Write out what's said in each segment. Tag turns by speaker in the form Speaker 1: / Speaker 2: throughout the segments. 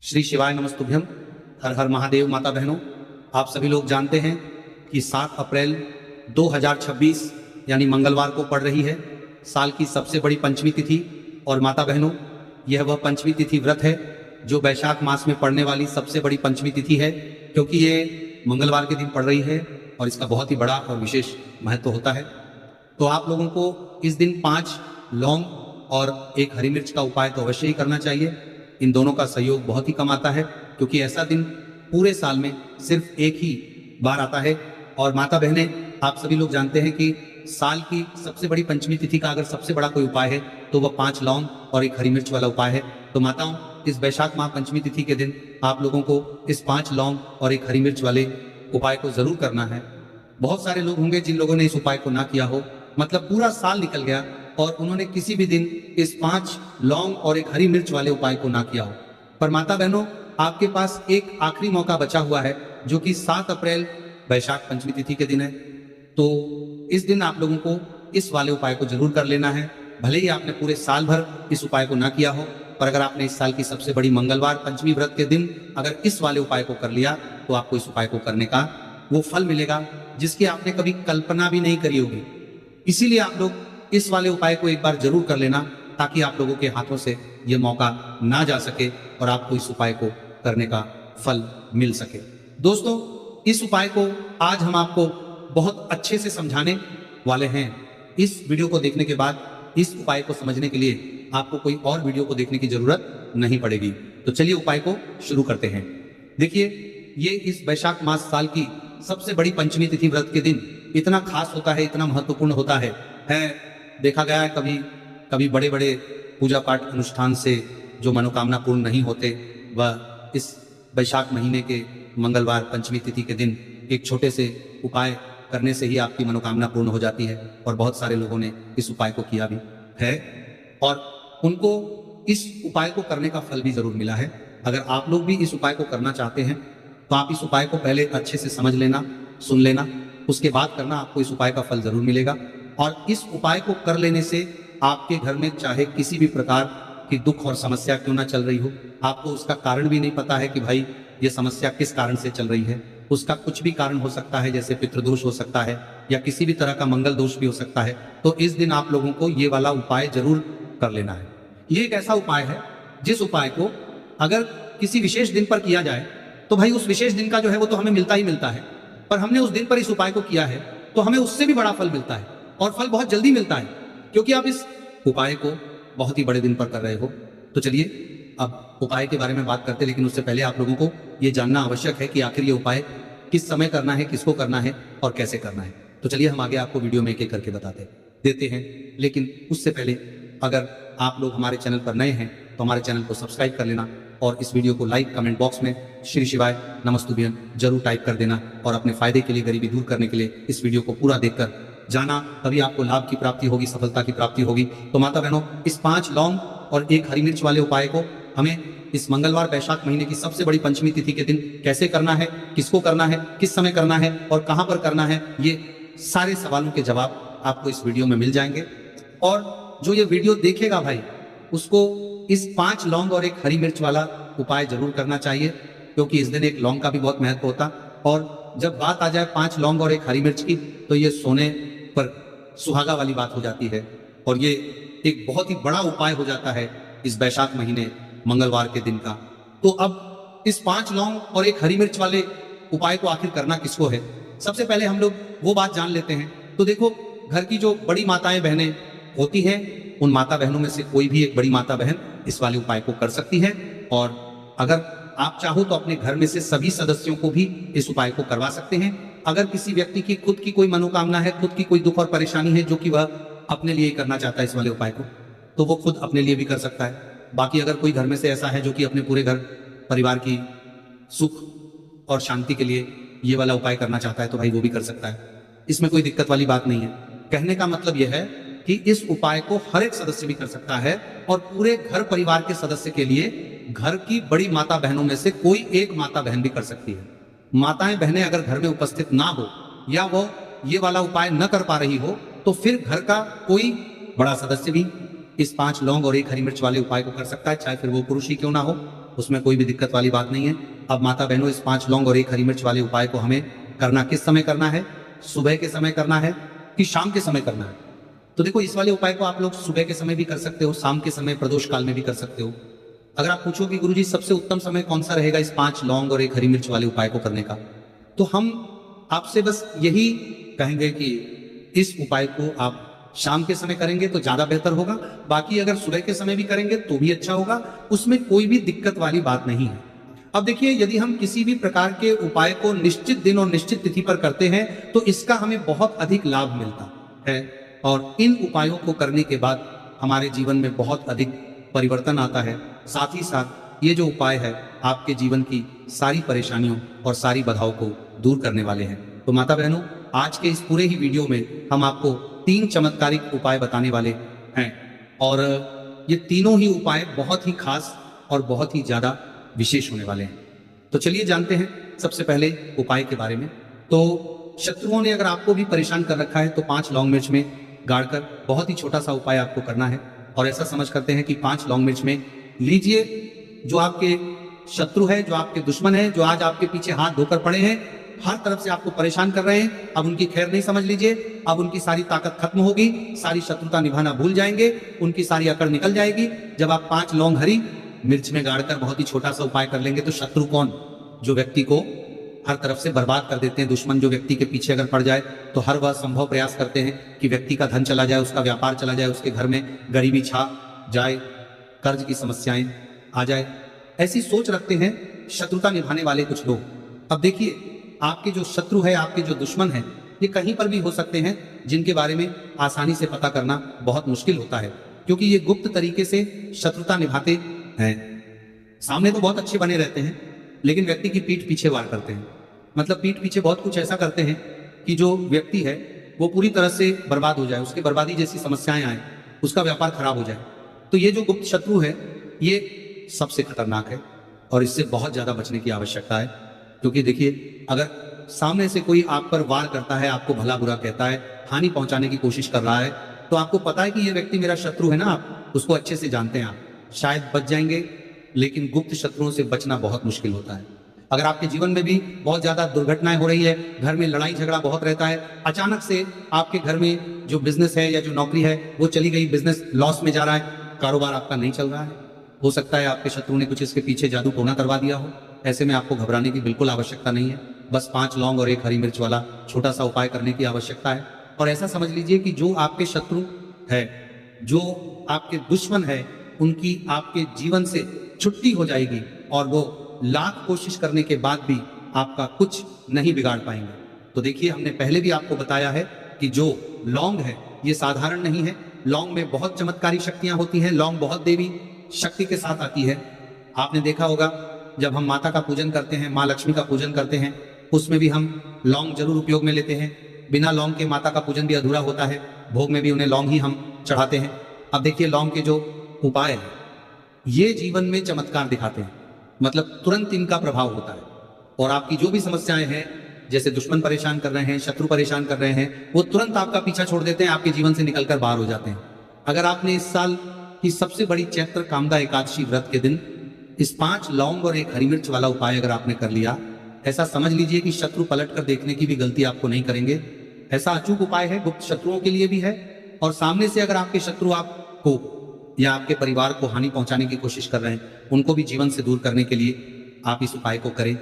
Speaker 1: श्री शिवाय नमस्तुभ्यम। हर हर महादेव। माता बहनों, आप सभी लोग जानते हैं कि 7 अप्रैल 2026 यानी मंगलवार को पड़ रही है साल की सबसे बड़ी पंचमी तिथि। और माता बहनों, यह वह पंचमी तिथि व्रत है जो वैशाख मास में पड़ने वाली सबसे बड़ी पंचमी तिथि है, क्योंकि ये मंगलवार के दिन पड़ रही है और इसका बहुत ही बड़ा और विशेष महत्व होता है। तो आप लोगों को इस दिन 5 लौंग और 1 हरी मिर्च का उपाय तो अवश्य ही करना चाहिए। इन दोनों का सहयोग बहुत ही कम आता है, क्योंकि ऐसा दिन पूरे साल में सिर्फ एक ही बार आता है। और माता बहनें, आप सभी लोग जानते हैं कि साल की सबसे बड़ी पंचमी तिथि का अगर सबसे बड़ा कोई उपाय है तो वह 5 लौंग और 1 हरी मिर्च वाला उपाय है। तो माताओं, इस वैशाख माह पंचमी तिथि के दिन आप लोगों को इस 5 लौंग और 1 हरी मिर्च वाले उपाय को जरूर करना है। बहुत सारे लोग होंगे जिन लोगों ने इस उपाय को ना किया हो, मतलब पूरा साल निकल गया और उन्होंने किसी भी दिन इस 5 लौंग और 1 हरी मिर्च वाले उपाय को ना किया हो। पर माता बहनों, आपके पास एक आखिरी मौका बचा हुआ है, जो कि 7 अप्रैल वैशाख पंचमी तिथि के दिन है। तो इस दिन आप लोगों को इस वाले उपाय को जरूर कर लेना है। भले ही आपने पूरे साल भर इस उपाय को ना किया हो, पर अगर आपने इस साल की सबसे बड़ी मंगलवार पंचमी व्रत के दिन अगर इस वाले उपाय को कर लिया तो आपको इस उपाय को करने का वो फल मिलेगा जिसकी आपने कभी कल्पना भी नहीं करी होगी। इसीलिए आप लोग इस वाले उपाय को एक बार जरूर कर लेना, ताकि आप लोगों के हाथों से यह मौका ना जा सके और आपको इस उपाय को करने का फल मिल सके। दोस्तों, इस उपाय को आज हम आपको बहुत अच्छे से समझाने वाले हैं। इस वीडियो को देखने के बाद इस उपाय को समझने के लिए आपको कोई और वीडियो को देखने की जरूरत नहीं पड़ेगी। तो चलिए उपाय को शुरू करते हैं। देखिए, ये इस वैशाख मास साल की सबसे बड़ी पंचमी तिथि व्रत के दिन इतना खास होता है, इतना महत्वपूर्ण होता है। देखा गया है कभी बड़े बड़े पूजा पाठ अनुष्ठान से जो मनोकामना पूर्ण नहीं होते, वह इस वैशाख महीने के मंगलवार पंचमी तिथि के दिन एक छोटे से उपाय करने से ही आपकी मनोकामना पूर्ण हो जाती है। और बहुत सारे लोगों ने इस उपाय को किया भी है और उनको इस उपाय को करने का फल भी जरूर मिला है। अगर आप लोग भी इस उपाय को करना चाहते हैं तो आप इस उपाय को पहले अच्छे से समझ लेना, सुन लेना, उसके बाद करना, आपको इस उपाय का फल जरूर मिलेगा। और इस उपाय को कर लेने से आपके घर में चाहे किसी भी प्रकार की दुख और समस्या क्यों ना चल रही हो, आपको उसका कारण भी नहीं पता है कि भाई ये समस्या किस कारण से चल रही है। उसका कुछ भी कारण हो सकता है, जैसे पितृदोष हो सकता है या किसी भी तरह का मंगल दोष भी हो सकता है। तो इस दिन आप लोगों को ये वाला उपाय जरूर कर लेना है। ये एक ऐसा उपाय है जिस उपाय को अगर किसी विशेष दिन पर किया जाए तो भाई उस विशेष दिन का जो है वो तो हमें मिलता ही मिलता है, पर हमने उस दिन पर इस उपाय को किया है तो हमें उससे भी बड़ा फल मिलता है और फल बहुत जल्दी मिलता है, क्योंकि आप इस उपाय को बहुत ही बड़े दिन पर कर रहे हो। तो चलिए अब उपाय के बारे में बात करते हैं, लेकिन उससे पहले आप लोगों को यह जानना आवश्यक है कि आखिर ये उपाय किस समय करना है, किसको करना है और कैसे करना है। तो चलिए हम आगे आपको वीडियो में एक-एक करके बताते देते हैं। लेकिन उससे पहले अगर आप लोग हमारे चैनल पर नए हैं तो हमारे चैनल को सब्सक्राइब कर लेना और इस वीडियो को लाइक, कमेंट बॉक्स में श्री शिवाय नमस्तुभ्यम जरूर टाइप कर देना। और अपने फायदे के लिए, गरीबी दूर करने के लिए इस वीडियो को पूरा देखकर जाना, तभी आपको लाभ की प्राप्ति होगी, सफलता की प्राप्ति होगी। तो माता बहनों, इस 5 लौंग और 1 हरी मिर्च वाले उपाय को हमें इस मंगलवार वैशाख महीने की सबसे बड़ी पंचमी तिथि के दिन कैसे करना है, किसको करना है, किस समय करना है और कहां पर करना है, ये सारे सवालों के जवाब आपको इस वीडियो में मिल जाएंगे। और जो ये वीडियो देखेगा भाई, उसको इस 5 लौंग और 1 हरी मिर्च वाला उपाय जरूर करना चाहिए, क्योंकि इस दिन 1 लौंग का भी बहुत महत्व होता। और जब बात आ जाए 5 लौंग और 1 हरी मिर्च की, तो ये सोने पर सुहागा वाली बात हो जाती है और ये एक बहुत ही बड़ा उपाय हो जाता है इस वैशाख महीने मंगलवार के दिन का। तो अब इस 5 लौंग और 1 हरी मिर्च वाले उपाय को आखिर करना किसको है, सबसे पहले हम लोग वो बात जान लेते हैं। तो देखो, घर की जो बड़ी माताएं बहनें होती हैं, उन माता बहनों में से कोई भी एक बड़ी माता बहन इस वाले उपाय को कर सकती है। और अगर आप चाहो तो अपने घर में से सभी सदस्यों को भी इस उपाय को करवा सकते हैं। अगर किसी व्यक्ति की खुद की कोई मनोकामना है, खुद की कोई दुख और परेशानी है जो कि वह अपने लिए करना चाहता है इस वाले उपाय को, तो वो खुद अपने लिए भी कर सकता है। बाकी अगर कोई घर में से ऐसा है जो कि अपने पूरे घर परिवार की सुख और शांति के लिए ये वाला उपाय करना चाहता है, तो भाई वो भी कर सकता है। इसमें कोई दिक्कत वाली बात नहीं है। कहने का मतलब यह है कि इस उपाय को हर एक सदस्य भी कर सकता है और पूरे घर परिवार के सदस्य के लिए घर की बड़ी माता बहनों में से कोई एक माता बहन भी कर सकती है। माताएं बहनें अगर घर में उपस्थित ना हो या वो ये वाला उपाय न कर पा रही हो, तो फिर घर का कोई बड़ा सदस्य भी इस 5 लौंग और 1 हरी मिर्च वाले उपाय को कर सकता है, चाहे फिर वो पुरुष ही क्यों ना हो। उसमें कोई भी दिक्कत वाली बात नहीं है। अब माता बहनों, इस 5 लौंग और 1 हरी मिर्च वाले उपाय को हमें करना किस समय करना है? सुबह के समय करना है कि शाम के समय करना है? तो देखो, इस वाले उपाय को आप लोग सुबह के समय भी कर सकते हो, शाम के समय प्रदोष काल में भी कर सकते हो। अगर आप पूछो कि गुरुजी सबसे उत्तम समय कौन सा रहेगा इस 5 लौंग और 1 हरी मिर्च वाले उपाय को करने का, तो हम आपसे बस यही कहेंगे कि इस उपाय को आप शाम के समय करेंगे तो ज्यादा बेहतर होगा। बाकी अगर सुबह के समय भी करेंगे तो भी अच्छा होगा, उसमें कोई भी दिक्कत वाली बात नहीं है। अब देखिए, यदि हम किसी भी प्रकार के उपाय को निश्चित दिन और निश्चित तिथि पर करते हैं तो इसका हमें बहुत अधिक लाभ मिलता है, और इन उपायों को करने के बाद हमारे जीवन में बहुत अधिक परिवर्तन आता है। साथ ही साथ ये जो उपाय है आपके जीवन की सारी परेशानियों और सारी बाधाओं को दूर करने वाले हैं। तो माता बहनों, आज के इस पूरे ही वीडियो में हम आपको 3 चमत्कारिक उपाय बताने वाले हैं, और ये तीनों ही उपाय बहुत ही खास और बहुत ही ज्यादा विशेष होने वाले हैं। तो चलिए जानते हैं सबसे पहले उपाय के बारे में। तो शत्रुओं ने अगर आपको भी परेशान कर रखा है तो 5 लौंग मिर्च में गाड़कर बहुत ही छोटा सा उपाय आपको करना है, और ऐसा समझ करते हैं कि 5 लौंग मिर्च में लीजिए। जो आपके शत्रु है, जो आपके दुश्मन है, जो आज आपके पीछे हाथ धोकर पड़े हैं, हर तरफ से आपको परेशान कर रहे हैं, अब उनकी खैर नहीं समझ लीजिए। अब उनकी सारी ताकत खत्म होगी, सारी शत्रुता निभाना भूल जाएंगे, उनकी सारी अकड़ निकल जाएगी। जब आप 5 लौंग हरी मिर्च में गाड़कर बहुत ही छोटा सा उपाय कर लेंगे तो शत्रु कौन? जो व्यक्ति को हर तरफ से बर्बाद कर देते हैं, दुश्मन जो व्यक्ति के पीछे अगर पड़ जाए तो हर वह संभव प्रयास करते हैं कि व्यक्ति का धन चला जाए, उसका व्यापार चला जाए, उसके घर में गरीबी छा जाए, कर्ज की समस्याएं आ जाए, ऐसी सोच रखते हैं शत्रुता निभाने वाले कुछ लोग। अब देखिए, आपके जो शत्रु है, आपके जो दुश्मन है, ये कहीं पर भी हो सकते हैं, जिनके बारे में आसानी से पता करना बहुत मुश्किल होता है, क्योंकि ये गुप्त तरीके से शत्रुता निभाते हैं। सामने तो बहुत अच्छे बने रहते हैं, लेकिन व्यक्ति की पीठ पीछे वार करते हैं। मतलब पीठ पीछे बहुत कुछ ऐसा करते हैं कि जो व्यक्ति है वो पूरी तरह से बर्बाद हो जाए, उसकी बर्बादी जैसी समस्याएं आए, उसका व्यापार खराब हो जाए। तो ये जो गुप्त शत्रु है ये सबसे खतरनाक है, और इससे बहुत ज्यादा बचने की आवश्यकता है। क्योंकि देखिए, अगर सामने से कोई आप पर वार करता है, आपको भला बुरा कहता है, हानि पहुंचाने की कोशिश कर रहा है, तो आपको पता है कि ये व्यक्ति मेरा शत्रु है ना, आप उसको अच्छे से जानते हैं, आप शायद बच जाएंगे, लेकिन गुप्त शत्रुओं से बचना बहुत मुश्किल होता है। अगर आपके जीवन में भी बहुत ज्यादा दुर्घटनाएं हो रही है, घर में लड़ाई झगड़ा बहुत रहता है, अचानक से आपके घर में जो बिजनेस है या जो नौकरी है वो चली गई, बिजनेस लॉस में जा रहा है, कारोबार आपका नहीं चल रहा है, हो सकता है आपके शत्रु ने कुछ इसके पीछे जादू टोना करवा दिया हो। ऐसे में आपको घबराने की बिल्कुल आवश्यकता नहीं है, बस 5 लौंग और 1 हरी मिर्च वाला छोटा सा उपाय करने की आवश्यकता है। और ऐसा समझ लीजिए कि जो आपके शत्रु है, जो आपके दुश्मन है, उनकी आपके जीवन से छुट्टी हो जाएगी, और वो लाख कोशिश करने के बाद भी आपका कुछ नहीं बिगाड़ पाएंगे। तो देखिए, हमने पहले भी आपको बताया है कि जो लौंग है ये साधारण नहीं है, लौंग में बहुत चमत्कारी शक्तियां होती हैं, लौंग बहुत देवी शक्ति के साथ आती है। आपने देखा होगा, जब हम माता का पूजन करते हैं, माँ लक्ष्मी का पूजन करते हैं, उसमें भी हम लौंग जरूर उपयोग में लेते हैं। बिना लौंग के माता का पूजन भी अधूरा होता है, भोग में भी उन्हें लौंग ही हम चढ़ाते हैं। अब देखिए, लौंग के जो उपाय है ये जीवन में चमत्कार दिखाते हैं, मतलब तुरंत इनका प्रभाव होता है, और आपकी जो भी समस्याएं हैं, जैसे दुश्मन परेशान कर रहे हैं, शत्रु परेशान कर रहे हैं, वो तुरंत आपका पीछा छोड़ देते हैं, आपके जीवन से निकलकर बाहर हो जाते हैं। अगर आपने इस साल की सबसे बड़ी चैत्र कामदा एकादशी व्रत के दिन इस 5 लौंग और 1 हरी मिर्च वाला उपाय अगर आपने कर लिया, ऐसा समझ लीजिए कि शत्रु पलट कर देखने की भी गलती आपको नहीं करेंगे। ऐसा अचूक उपाय है, गुप्त शत्रुओं के लिए भी है, और सामने से अगर आपके शत्रु आपको या आपके परिवार को हानि पहुंचाने की कोशिश कर रहे हैं, उनको भी जीवन से दूर करने के लिए आप इस उपाय को करें।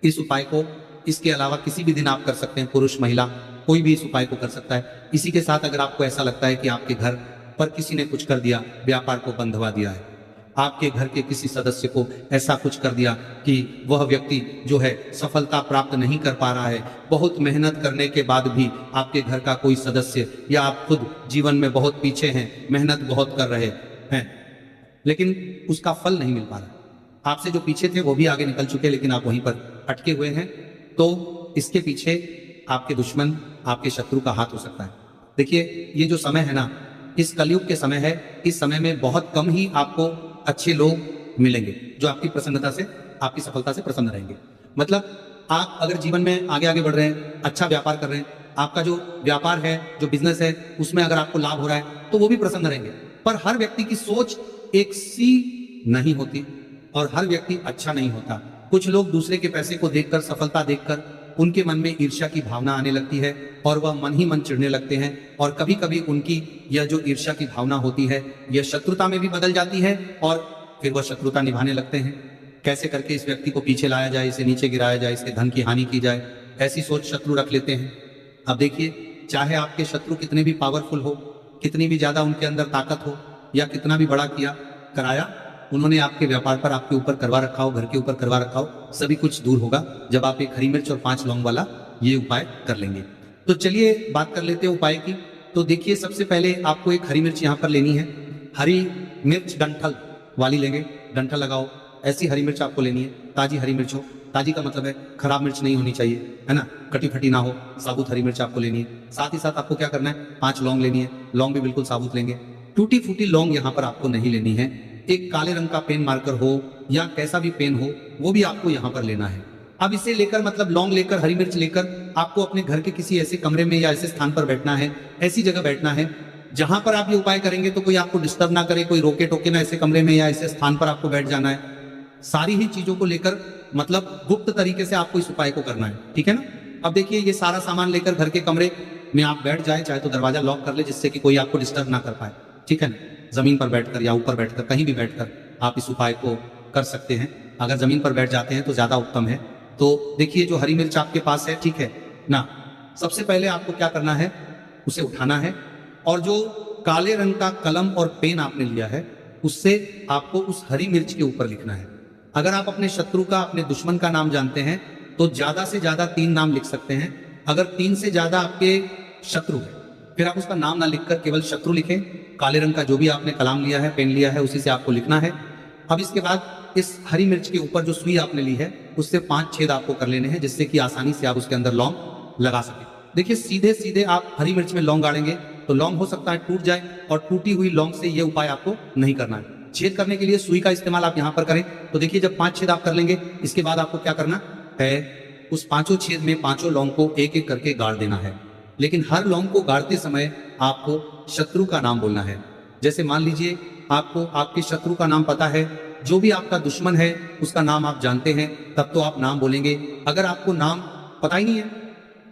Speaker 1: इस उपाय को इसके अलावा किसी भी दिन आप कर सकते हैं, पुरुष महिला कोई भी इस उपाय को कर सकता है। इसी के साथ अगर आपको ऐसा लगता है कि आपके घर पर किसी ने कुछ कर दिया, व्यापार को बंधवा दिया है, आपके घर के किसी सदस्य को ऐसा कुछ कर दिया कि वह व्यक्ति जो है सफलता प्राप्त नहीं कर पा रहा है, बहुत मेहनत करने के बाद भी आपके घर का कोई सदस्य या आप खुद जीवन में बहुत पीछे हैं, मेहनत बहुत कर रहे हैं, लेकिन उसका फल नहीं मिल पा रहा, आपसे जो पीछे थे वो भी आगे निकल चुके, लेकिन आप वहीं पर अटके हुए हैं, तो इसके पीछे आपके दुश्मन, आपके शत्रु का हाथ हो सकता है। देखिए, ये जो समय है ना, इस कलयुग के समय है, इस समय में बहुत कम ही आपको अच्छे लोग मिलेंगे जो आपकी प्रसन्नता से, आपकी सफलता से प्रसन्न रहेंगे। मतलब आप अगर जीवन में आगे आगे बढ़ रहे हैं, अच्छा व्यापार कर रहे हैं, आपका जो व्यापार है, जो बिजनेस है, उसमें अगर आपको लाभ हो रहा है तो वो भी प्रसन्न रहेंगे। पर हर व्यक्ति की सोच एक सी नहीं होती, और हर व्यक्ति अच्छा नहीं होता। कुछ लोग दूसरे के पैसे को देखकर, सफलता देखकर उनके मन में ईर्ष्या की भावना आने लगती है और वह मन ही मन चिढ़ने लगते हैं, और कभी कभी उनकी यह जो ईर्ष्या की भावना होती है यह शत्रुता में भी बदल जाती है और फिर वह शत्रुता निभाने लगते हैं। कैसे करके इस व्यक्ति को पीछे लाया जाए, इसे नीचे गिराया जाए, इसके धन की हानि की जाए, ऐसी सोच शत्रु रख लेते हैं। अब देखिए, चाहे आपके शत्रु कितने भी पावरफुल हो, कितनी भी ज्यादा उनके अंदर ताकत हो, या कितना भी बड़ा किया कराया उन्होंने आपके व्यापार पर आपके ऊपर करवा रखा हो, घर के ऊपर करवा रखा हो, सभी कुछ दूर होगा जब आप एक हरी मिर्च और 5 लौंग वाला ये उपाय कर लेंगे। तो चलिए बात कर लेते हैं उपाय की। तो देखिए, सबसे पहले आपको एक हरी मिर्च यहाँ पर लेनी है। हरी मिर्च डंठल वाली लेंगे, डंठल लगाओ, ऐसी हरी मिर्च आपको लेनी है। ताजी हरी मिर्च हो, ताजी का मतलब है खराब मिर्च नहीं होनी चाहिए, है ना, कटी फटी ना हो, साबुत हरी मिर्च आपको लेनी है। साथ ही साथ आपको क्या करना है, 5 लौंग लेनी है, लौंग भी बिल्कुल साबुत लेंगे। टूटी फूटी लौंग यहाँ पर आपको नहीं लेनी है। एक काले रंग का पेन मार्कर हो या कैसा भी पेन हो, वो भी आपको यहाँ पर लेना है। अब इसे लेकर, मतलब लौंग लेकर, हरी मिर्च लेकर आपको अपने घर के किसी ऐसे कमरे में या ऐसे स्थान पर बैठना है, ऐसी जगह बैठना है जहां पर आप ये उपाय करेंगे तो कोई आपको डिस्टर्ब ना करे, कोई रोके टोके ना, ऐसे कमरे में या ऐसे स्थान पर आपको बैठ जाना है। सारी ही चीजों को लेकर, मतलब गुप्त तरीके से आपको इस उपाय को करना है, ठीक है ना। अब देखिए, ये सारा सामान लेकर घर के कमरे में आप बैठ जाए, चाहे तो दरवाजा लॉक कर ले जिससे कि कोई आपको डिस्टर्ब ना कर पाए, ठीक है ना। जमीन पर बैठकर या ऊपर बैठकर, कहीं भी बैठकर आप इस उपाय को कर सकते हैं। अगर जमीन पर बैठ जाते हैं तो ज्यादा उत्तम है। तो देखिए, जो हरी मिर्च आपके पास है, ठीक है ना, सबसे पहले आपको क्या करना है, उसे उठाना है और जो काले रंग का कलम और पेन आपने लिया है उससे आपको उस हरी मिर्च के ऊपर लिखना है। अगर आप अपने शत्रु का, अपने दुश्मन का नाम जानते हैं तो ज्यादा से ज्यादा 3 नाम लिख सकते हैं। अगर 3 से ज्यादा आपके शत्रु है फिर आप उसका नाम ना लिखकर केवल शत्रु लिखें। काले रंग का जो भी आपने कलम लिया है, पेन लिया है, उसी से आपको लिखना है। अब इसके बाद इस हरी मिर्च के ऊपर जो सुई आपने ली है उससे 5 छेद आपको कर लेने हैं जिससे कि आसानी से आप उसके अंदर लौंग लगा सके। देखिए, सीधे सीधे आप हरी मिर्च में लौंग गाड़ेंगे तो लौंग हो सकता है टूट जाए, और टूटी हुई लौंग से ये उपाय आपको नहीं करना है। छेद करने के लिए सुई का इस्तेमाल आप यहाँ पर करें। तो देखिए, जब 5 छेद आप कर लेंगे, इसके बाद आपको क्या करना है, उस 5 छेद में 5 लौंग को एक एक करके गाड़ देना है। लेकिन हर लौंग को गाड़ते समय आपको शत्रु का नाम बोलना है। जैसे मान लीजिए आपको आपके शत्रु का नाम पता है, जो भी आपका दुश्मन है उसका नाम आप जानते हैं, तब तो आप नाम बोलेंगे। अगर आपको नाम पता ही नहीं है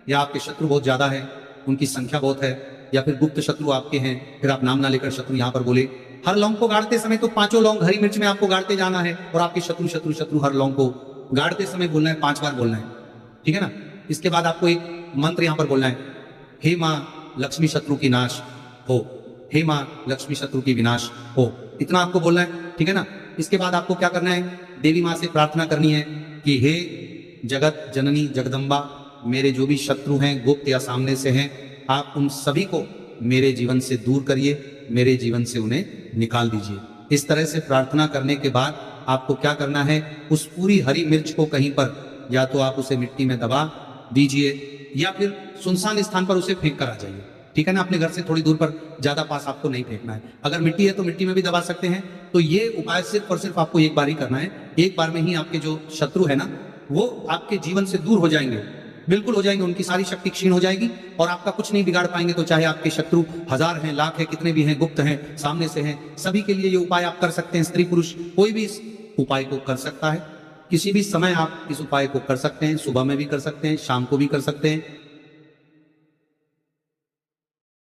Speaker 1: या आपके शत्रु बहुत ज्यादा है, उनकी संख्या बहुत है, या फिर गुप्त शत्रु आपके हैं, फिर आप नाम ना लेकर शत्रु यहाँ पर बोले। हर लौंग को गाड़ते समय तो 5 लौंग हरी मिर्च में आपको गाड़ते जाना है और आपके शत्रु शत्रु शत्रु हर लौंग को गाड़ते समय बोलना है, 5 बार बोलना है, ठीक है ना। इसके बाद आपको एक मंत्र यहाँ पर बोलना है, हे माँ लक्ष्मी शत्रु की नाश हो, हे माँ लक्ष्मी शत्रु की विनाश हो, इतना आपको बोलना है, ठीक है ना। इसके बाद आपको क्या करना है, देवी माँ से प्रार्थना करनी है कि हे जगत जननी जगदम्बा, मेरे जो भी शत्रु हैं, गुप्त या सामने से हैं, आप उन सभी को मेरे जीवन से दूर करिए, मेरे जीवन से उन्हें निकाल दीजिए। इस तरह से प्रार्थना करने के बाद आपको क्या करना है, उस पूरी हरी मिर्च को कहीं पर या तो आप उसे मिट्टी में दबा दीजिए या फिर सुनसान स्थान पर उसे फेंक कर आ जाइए, ठीक है ना। अपने घर से थोड़ी दूर पर, ज्यादा पास आपको नहीं फेंकना है। अगर मिट्टी है तो मिट्टी में भी दबा सकते हैं। तो ये उपाय सिर्फ और सिर्फ आपको एक बार ही करना है। एक बार में ही आपके जो शत्रु है ना, वो आपके जीवन से दूर हो जाएंगे, बिल्कुल हो जाएंगे, उनकी सारी शक्ति क्षीण हो जाएगी और आपका कुछ नहीं बिगाड़ पाएंगे। तो चाहे आपके शत्रु 1000 हैं, लाख हैं, कितने भी हैं, गुप्त हैं, सामने से हैं, सभी के लिए ये उपाय आप कर सकते हैं। स्त्री पुरुष कोई भी इस उपाय को कर सकता है। किसी भी समय आप इस उपाय को कर सकते हैं, सुबह में भी कर सकते हैं, शाम को भी कर सकते हैं,